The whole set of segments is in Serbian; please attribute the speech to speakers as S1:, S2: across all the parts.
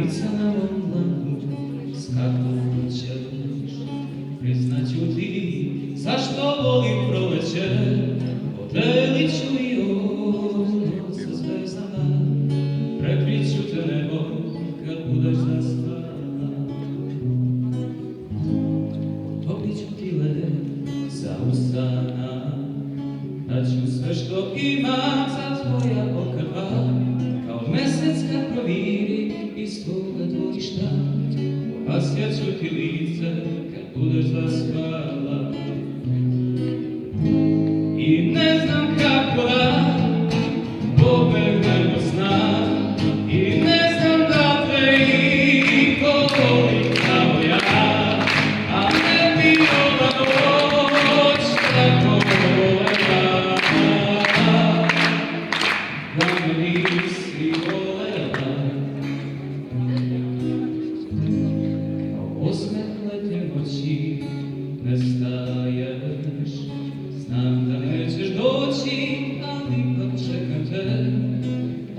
S1: Lica na mom dlanu skakućeš, priznaću ti zašto volim proleće, podelit ću i ono sa zvezdama, prekriću te nebo kad budeš zaspala. Topit ću ti led za usana, daću sve što imam za tvoja oka, kao mesec kad proviri iz tvoga dvorišta, opasjaću ti lice kad budeš zaspala. I ne znam kako da pobegnem od sna, i ne znam da te iko voli kao ja, a ne bi ova noć tako volela, da me nisi volela. Kao osmeh letnje noći ne staješ, znam da nećeš doći, ali ipak čekam te.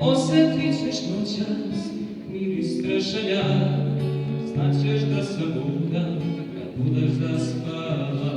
S1: Osjetit ćeš noćas miris trešanja, znaćeš da sam budan kad budeš zaspala.